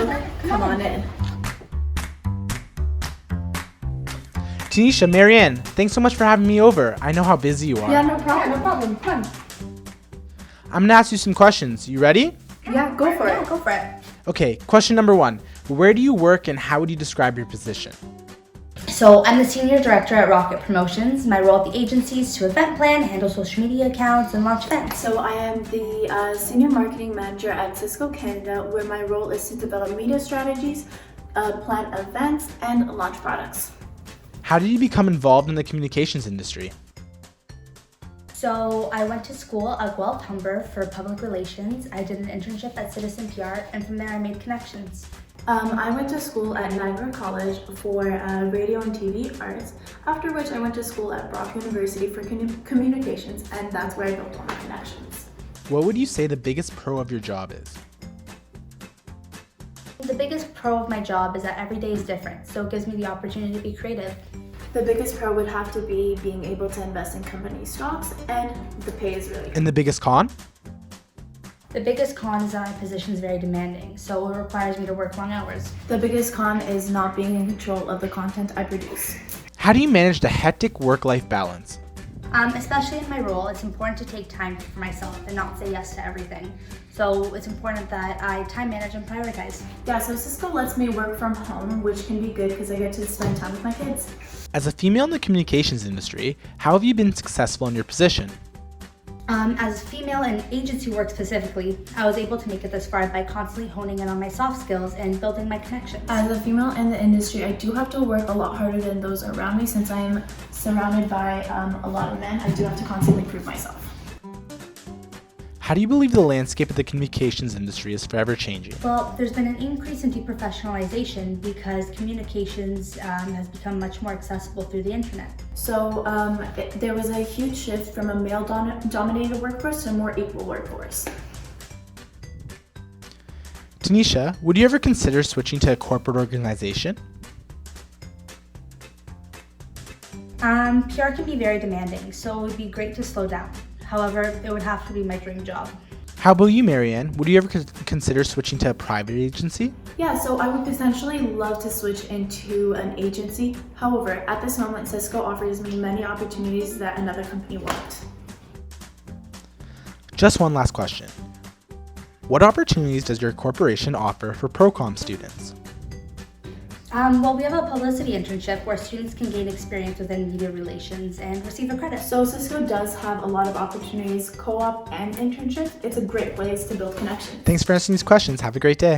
so come on in. Tanisha, Marianne, thanks so much for having me over. I know how busy you are. Yeah, no problem. Come. I'm gonna ask you some questions. You ready? Yeah, go for it. Okay, question number 1. Where do you work and how would you describe your position? So I'm the Senior Director at Rocket Promotions. My role at the agency is to event plan, handle social media accounts, and launch events. So I am the Senior Marketing Manager at Cisco Canada, where my role is to develop media strategies, plan events, and launch products. How did you become involved in the communications industry? So I went to school at Guelph Humber for public relations. I did an internship at Citizen PR, and from there I made connections. I went to school at Niagara College for radio and TV arts, after which I went to school at Brock University for communications, and that's where I built all my connections. What would you say the biggest pro of your job is? The biggest pro of my job is that every day is different, so it gives me the opportunity to be creative. The biggest pro would have to be being able to invest in company stocks, and the pay is really good. And the biggest con? The biggest con is that my position is very demanding, so it requires me to work long hours. The biggest con is not being in control of the content I produce. How do you manage the hectic work-life balance? Especially in my role, it's important to take time for myself and not say yes to everything. So it's important that I time manage and prioritize. Yeah, so Cisco lets me work from home, which can be good because I get to spend time with my kids. As a female in the communications industry, how have you been successful in your position? As a female in agency work specifically, I was able to make it this far by constantly honing in on my soft skills and building my connections. As a female in the industry, I do have to work a lot harder than those around me. Since I am surrounded by a lot of men, I do have to constantly prove myself. How do you believe the landscape of the communications industry is forever changing? Well, there's been an increase in deprofessionalization because communications has become much more accessible through the internet. So there was a huge shift from a male-dominated workforce to a more equal workforce. Tanisha, would you ever consider switching to a corporate organization? PR can be very demanding, so it would be great to slow down. However, it would have to be my dream job. How about you, Marianne? Would you ever consider switching to a private agency? Yeah, so I would potentially love to switch into an agency. However, at this moment, Cisco offers me many opportunities that another company won't. Just one last question. What opportunities does your corporation offer for Procom students? Well, we have a publicity internship where students can gain experience within media relations and receive a credit. So Cisco does have a lot of opportunities, co-op and internships. It's a great place to build connections. Thanks for answering these questions. Have a great day.